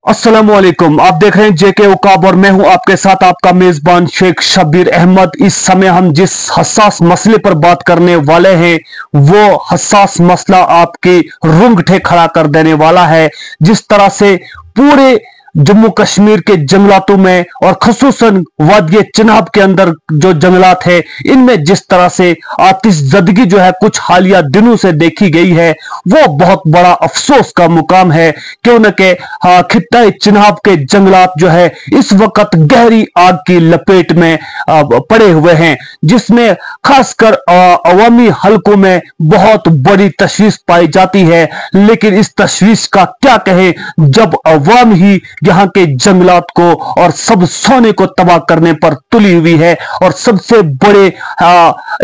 अस्सलामुअलैकुम। आप देख रहे हैं जेके उकाब और मैं हूं आपके साथ आपका मेजबान शेख शब्बीर अहमद। इस समय हम जिस हसास मसले पर बात करने वाले हैं वो हसास मसला आपकी रूंगटे खड़ा कर देने वाला है। जिस तरह से पूरे जम्मू कश्मीर के जंगलातों में और खसूसन वादिय चिनाब के अंदर जो जंगलात है इनमें जिस तरह से आतिशज़दगी जो है कुछ हालिया दिनों से देखी गई है वो बहुत बड़ा अफसोस का मुकाम है। क्यों न के खित्ता चिनाब के जंगलात जो है इस वक्त गहरी आग की लपेट में पड़े हुए हैं, जिसमें खासकर अवामी हलकों में बहुत बड़ी तशवीश पाई जाती है। लेकिन इस तशवीश का क्या कहें जब अवाम ही यहाँ के जंगलात को और सब सोने को तबाह करने पर तुली हुई है और सबसे बड़े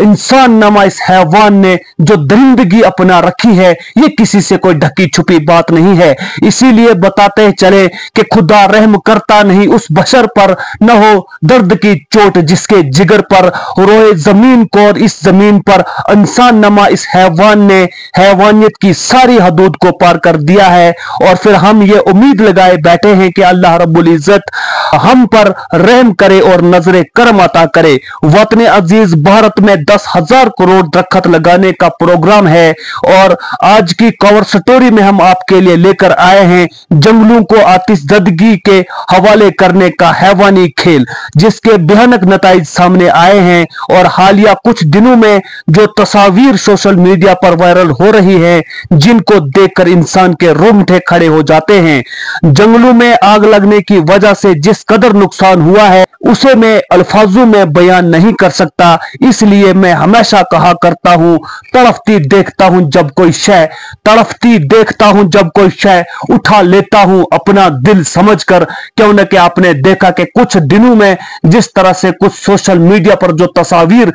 इंसान नमा इस हैवान ने जो दरिंदगी अपना रखी है ये किसी से कोई ढकी छुपी बात नहीं है। इसीलिए बताते चले कि खुदा रहम करता नहीं उस बशर पर, न हो दर्द की चोट जिसके जिगर पर, रोए जमीन को और इस जमीन पर इंसान नमा इस हैवान ने हैवानियत की सारी हदूद को पार कर दिया है। और फिर हम ये उम्मीद लगाए बैठे हैं कि अल्लाह रब्बुल इज्जत हम पर रहम करे और नजरे करम अता करे। वतन अजीज भारत में 10,000 करोड़ दरख्त लगाने का प्रोग्राम है और आज की कवर स्टोरी में हम आपके लिए लेकर आए हैं जंगलों को आतिशज़दगी के हवाले करने का हैवानी खेल, जिसके भयानक नताइज सामने आए हैं। और हालिया कुछ दिनों में जो तस्वीर सोशल मीडिया पर वायरल हो रही है जिनको देखकर इंसान के रोंगटे खड़े हो जाते हैं। जंगलों में आग लगने की वजह से जिस कदर नुकसान हुआ है उसे मैं अल्फाजों में बयान नहीं कर सकता। इसलिए मैं हमेशा कहा करता हूं तड़फती देखता हूं जब कोई शय, तड़फती देखता हूं जब कोई शय उठा लेता हूं अपना दिल समझकर। क्यों न कि आपने देखा कि कुछ दिनों में जिस तरह से कुछ सोशल मीडिया पर जो तस्वीर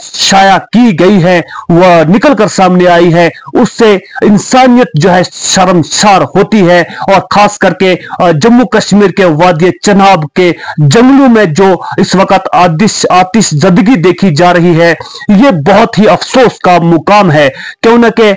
शाया की गई है वह निकलकर सामने आई है उससे इंसानियत जो है शर्मसार होती है। और खास करके जम्मू कश्मीर के वादिय चिनाब के जंगलों में जो इस वक्त आतिशज़दगी देखी जा रही है ये बहुत ही अफसोस का मुकाम है। क्यों न कि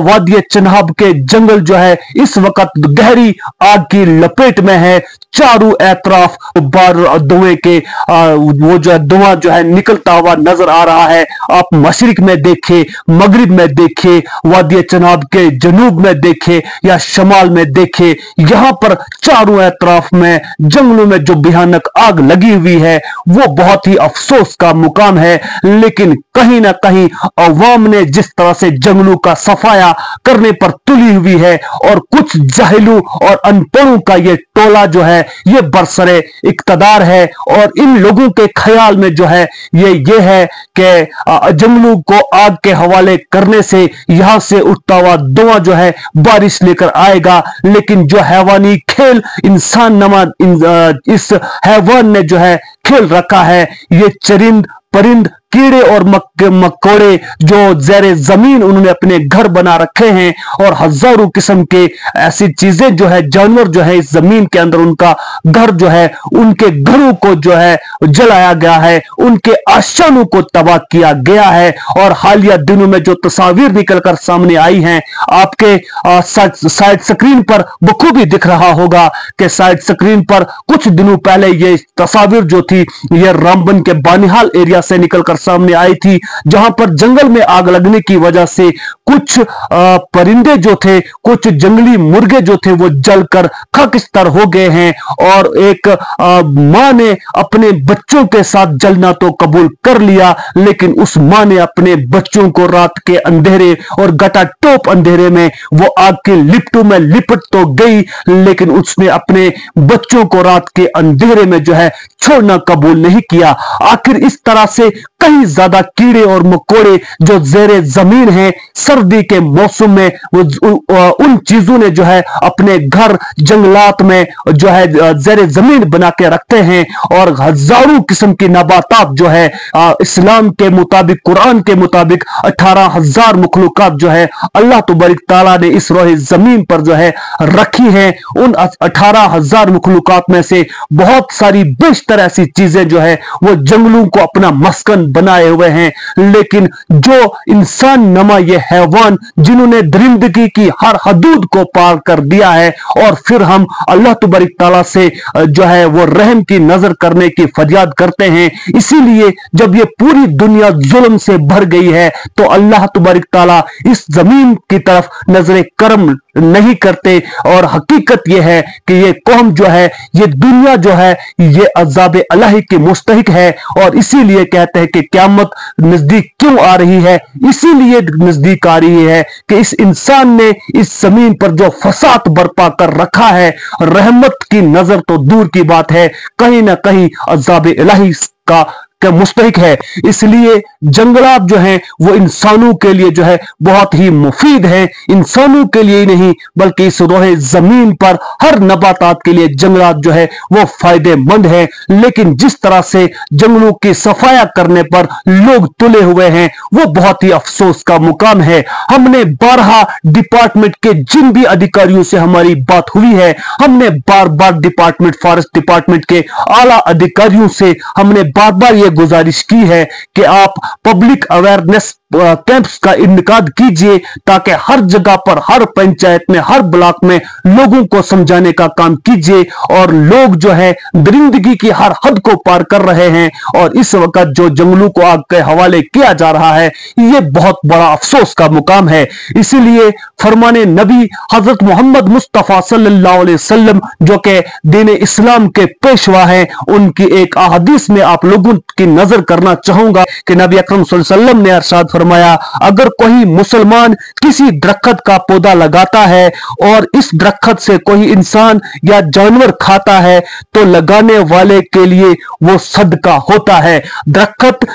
वादिय चिनाब के जंगल जो है इस वक्त गहरी आग की लपेट में है। चारों एतराफ बार धुएं के वो जो है धुआं जो है निकलता हुआ नजर आ रहा है। आप मशरिक में देखे, मगरिब में देखे, वादिय चिनाब के जनूब में देखे या शमाल में देखे, यहां पर चारों एतराफ में जंगलों में जो भयानक आग लगी हुई है वो बहुत ही अफसोस का मुकाम है। लेकिन कहीं ना कहीं अवाम ने जिस तरह से जंगलों का सफाया करने पर तुली हुई है और कुछ जाहिलों और अनपढ़ों का ये टोला जो है ये बरसरे इक्तदार है और इन लोगों के ख्याल में जो है ये है कि जंगलों को आग के हवाले करने से यहां से उठता हुआ धुआं जो है बारिश लेकर आएगा। लेकिन जो हैवानी खेल इंसान नमा इस हैवान ने जो है खेल रखा है, ये चरिंद परिंद कीड़े और मकोड़े जो ज़ेरे जमीन उन्होंने अपने घर बना रखे हैं और हजारों किस्म के ऐसी चीजें जो है जानवर जो है इस जमीन के अंदर उनका घर जो है उनके घरों को जो है जलाया गया है, उनके आशानों को तबाह किया गया है। और हालिया दिनों में जो तस्वीर निकलकर सामने आई हैं आपके साइड स्क्रीन पर बखूबी दिख रहा होगा कि साइड स्क्रीन पर कुछ दिनों पहले ये तस्वीर जो थी ये रामबन के बानिहाल एरिया से निकलकर सामने आई थी, जहां पर जंगल में आग लगने की वजह से कुछ परिंदे जो थे, कुछ जंगली मुर्गे जो थे वो जलकर खाकिस्तान हो गए हैं। और एक मां ने अपने बच्चों के साथ जलना तो कबूल कर लिया, लेकिन उस मां ने अपने बच्चों को रात के अंधेरे और गटाटोप अंधेरे में वो आग के लिपटों में लिपट तो गई, लेकिन उसने अपने बच्चों को रात के अंधेरे में जो है छोड़ना कबूल नहीं किया। आखिर इस तरह से कई ज्यादा कीड़े और मकोड़े जो ज़ेरे जमीन हैं सर्दी के मौसम में उन चीजों ने जो है अपने घर जंगलात में जो है ज़ेरे जमीन बना के रखते हैं और हजारों किस्म की नबातात जो है इस्लाम के मुताबिक, कुरान के मुताबिक 18,000 मखलूकात जो है अल्लाह तबारक तआला ने इस रोहे जमीन पर जो है रखी है। उन 18,000 मखलूकात में से बहुत सारी बेशतर ऐसी चीजें जो है वो जंगलों को अपना मस्कन बनाए हुए हैं, लेकिन जो इंसान नमा ये हैवान जिन्होंने दरिंदगी की हर हदूद को पार कर दिया है, और फिर हम अल्लाह तबारक तआला से जो है वो रहम की नजर करने की फरियाद करते हैं। इसीलिए जब ये पूरी दुनिया जुल्म से भर गई है तो अल्लाह तबारक तआला इस जमीन की तरफ नजर करम नहीं करते, और हकीकत यह है कि ये कौम जो है, ये दुनिया जो है, ये अज़ाब इलाही की मुस्तहिक है। और इसीलिए कहते हैं कि क़यामत नजदीक क्यों आ रही है, इसीलिए नजदीक आ रही है कि इस इंसान ने इस जमीन पर जो फसाद बर्पा कर रखा है, रहमत की नजर तो दूर की बात है, कहीं ना कहीं अज़ाब इलाही का मुस्तहिक है। इसलिए जंगलात जो हैं वो इंसानों के लिए जो है बहुत ही मुफीद है, इंसानों के लिए ही नहीं बल्कि इस रोहे जमीन पर हर नबातात के लिए जंगलात जो है वो फायदेमंद है। लेकिन जिस तरह से जंगलों की सफाया करने पर लोग तुले हुए हैं वो बहुत ही अफसोस का मुकाम है। हमने 12 डिपार्टमेंट के जिन भी अधिकारियों से हमारी बात हुई है, हमने बार बार डिपार्टमेंट फॉरेस्ट डिपार्टमेंट के आला अधिकारियों से हमने बार बार ये गुजारिश की है कि आप पब्लिक अवेयरनेस कैंप्स का इनकाद कीजिए, ताकि हर जगह पर, हर पंचायत में, हर ब्लॉक में लोगों को समझाने का काम कीजिए। और लोग जो है दरिंदगी की हर हद को पार कर रहे हैं, और इस वक्त जो जंगलों को आग के हवाले किया जा रहा है ये बहुत बड़ा अफसोस का मुकाम है। इसीलिए फरमाने नबी हजरत मोहम्मद मुस्तफा सल्लल्लाहु अलैहि वसल्लम जो कि दीन इस्लाम के पेशवा हैं, उनकी एक अहदीस में आप लोगों की नजर करना चाहूंगा कि नबी अकरम सल्लल्लाहु अलैहि वसल्लम ने इरशाद फरमाया, अगर कोई मुसलमान किसी दरख्त का पौधा लगाता है और इस दरख्त से कोई इंसान या जानवर खाता है तो लगाने वाले के लिए वो सदका होता है। दरख्त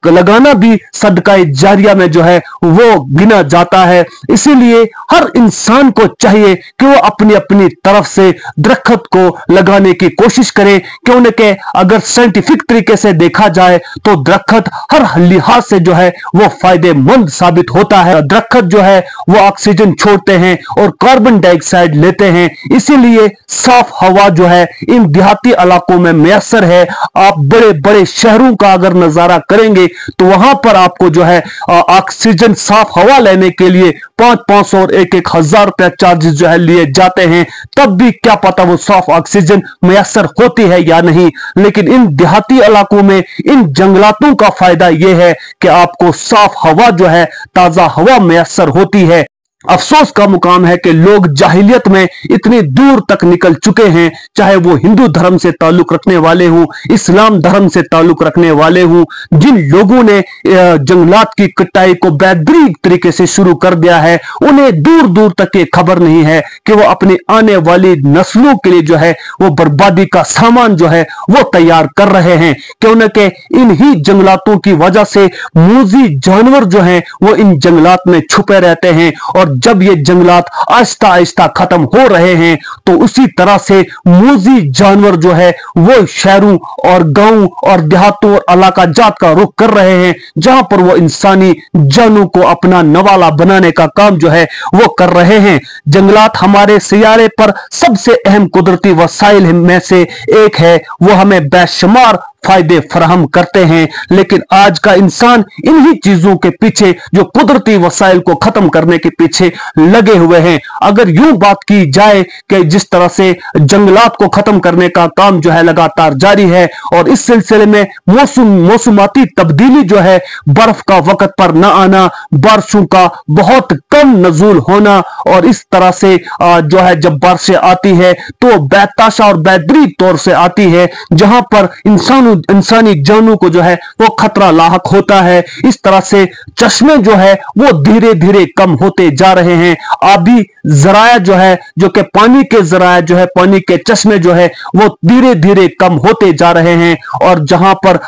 लगाना भी सदका जारिया में जो है वो गिना जाता है। इसीलिए हर इंसान को चाहिए कि वो अपनी अपनी तरफ से दरख्त को लगाने की कोशिश करे, क्योंकि अगर साइंटिफिक तरीके से देखा जाए तो दरख्त हर लिहाज से जो है वो फायदेमंद साबित होता है। दरख्त जो है वो ऑक्सीजन छोड़ते हैं और कार्बन डाइऑक्साइड लेते हैं, इसीलिए साफ हवा जो है इन देहाती इलाकों में मैसर है। आप बड़े बड़े शहरों का अगर नजारा करेंगे तो वहां पर आपको जो है ऑक्सीजन साफ हवा लेने के लिए 500 और 1,000 रुपया चार्जेस जो है लिए जाते हैं, तब भी क्या पता वो साफ ऑक्सीजन मैसर होती है या नहीं। लेकिन इन देहाती इलाकों में इन जंगलातों का फायदा यह है कि आपको साफ हवा जो है, ताजा हवा मैसर होती है। अफसोस का मुकाम है कि लोग जाहिलियत में इतनी दूर तक निकल चुके हैं, चाहे वो हिंदू धर्म से ताल्लुक रखने वाले हों, इस्लाम धर्म से ताल्लुक रखने वाले हों। जिन लोगों ने जंगलात की कटाई को बेहतरीन तरीके से शुरू कर दिया है, उन्हें दूर दूर तक ये खबर नहीं है कि वो अपनी आने वाली नस्लों के लिए जो है वो बर्बादी का सामान जो है वो तैयार कर रहे हैं, क्योंकि इन्हीं जंगलातों की वजह से मूजी जानवर जो हैं वो इन जंगलात में छुपे रहते हैं। और जब ये जंगलात आहिस्ता आहिस्ता खत्म हो रहे हैं तो उसी तरह से मूजी जानवर जो है वो शहरों और गांवों और देहातों और इलाका जात का रुख कर रहे हैं, जहां पर वो इंसानी जानों को अपना नवाला बनाने का काम जो है वो कर रहे हैं। जंगलात हमारे सियारे पर सबसे अहम कुदरती वसाइल में से एक है, वो हमें बेशुमार फायदे फराहम करते हैं। लेकिन आज का इंसान इन्हीं चीजों के पीछे, जो कुदरती वसाइल को खत्म करने के पीछे लगे हुए हैं। अगर यूं बात की जाए कि जिस तरह से जंगलात को खत्म करने का काम जो है लगातार जारी है, और इस सिलसिले में मौसमाती तब्दीली जो है, बर्फ का वक्त पर न आना, बारिशों का बहुत कम नजूल होना, और इस तरह से जो है जब बारिशें आती है तो बेताशा और बेदरी तौर से आती है, जहां पर इंसानी जानों को जो है वो खतरा लाहक होता है। इस तरह से चश्मे जो है वो धीरे धीरे कम होते जा रहे हैं। आबी जराया जो है, जो कि पानी के जराया जो है, पानी के चश्मे जो है वो धीरे धीरे कम होते जा रहे हैं, और जहां पर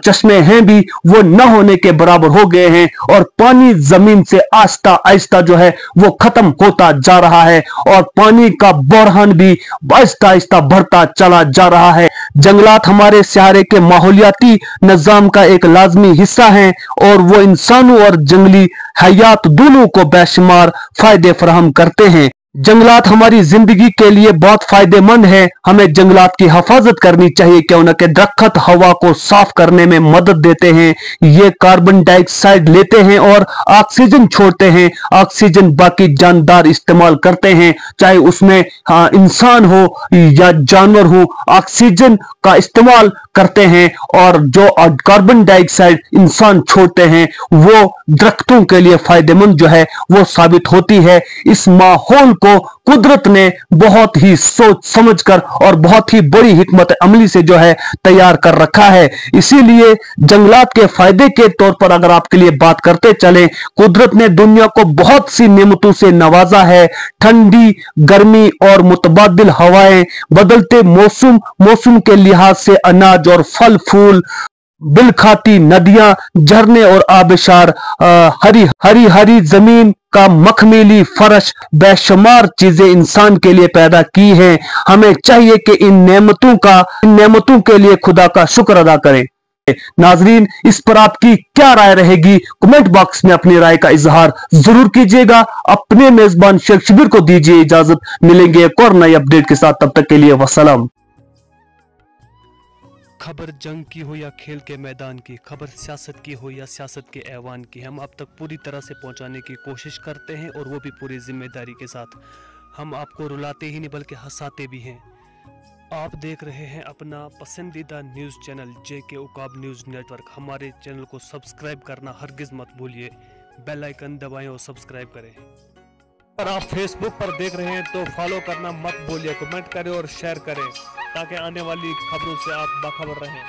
चश्मे हैं भी वो न होने के बराबर हो गए हैं, और पानी जमीन से आहिस्ता आहिस्ता जो है वो खत्म होता जा रहा है, और पानी का बहरान भी आहिस्ता आहिस्ता बढ़ता चला जा रहा है। जंगलात हमारे सहारे के माहौलियाती निजाम का एक लाजमी हिस्सा है, और वो इंसानों और जंगली हयात दोनों को बेशुमार फायदे फराहम करते हैं। जंगलात हमारी जिंदगी के लिए बहुत फायदेमंद है। हमें जंगलात की हिफाजत करनी चाहिए क्योंकि दरख्त हवा को साफ करने में मदद देते हैं। ये कार्बन डाइऑक्साइड लेते हैं और ऑक्सीजन छोड़ते हैं। ऑक्सीजन बाकी जानदार इस्तेमाल करते हैं, चाहे उसमें इंसान हो या जानवर हो, ऑक्सीजन का इस्तेमाल करते हैं। और जो कार्बन डाइऑक्साइड इंसान छोड़ते हैं वो दरख्तों के लिए फायदेमंद जो है वो साबित होती है। इस माहौल को कुदरत ने बहुत ही सोच समझकर और बहुत ही बड़ी हिकमत अमली से जो है तैयार कर रखा है। इसीलिए जंगलात के फायदे के तौर पर अगर आपके लिए बात करते चले, कुदरत ने दुनिया को बहुत सी नेमतों से नवाजा है। ठंडी, गर्मी और मुतबादिल हवाएं, बदलते मौसम के लिहाज से अनाज और फल फूल, बिल खाती नदियां, झरने और आबशार, हरी हरी हरी जमीन का मखमली फर्श, बेशुमार चीजें इंसान के लिए पैदा की हैं। हमें चाहिए कि इन नेमतों के लिए खुदा का शुक्र अदा करें। नाजरीन, इस पर आपकी क्या राय रहेगी? कमेंट बॉक्स में अपनी राय का इजहार जरूर कीजिएगा। अपने मेजबान शेख शब्बीर को दीजिए इजाजत। मिलेंगे एक और नई अपडेट के साथ, तब तक के लिए वसलाम। खबर जंग की हो या खेल के मैदान की, खबर सियासत की हो या सियासत के ऐवान की, हम आप तक पूरी तरह से पहुंचाने की कोशिश करते हैं और वो भी पूरी जिम्मेदारी के साथ। हम आपको रुलाते ही नहीं बल्कि हंसाते भी हैं। आप देख रहे हैं अपना पसंदीदा news channel JK Uqab news network. हमारे चैनल को सब्सक्राइब करना हरगिज़ मत भूलिए। बेल आइकन दबाएं और सब्सक्राइब करें। अगर आप फेसबुक पर देख रहे हैं तो फॉलो करना मत भूलिए। कमेंट करें और शेयर करें ताकि आने वाली खबरों से आप बाखबर रहें।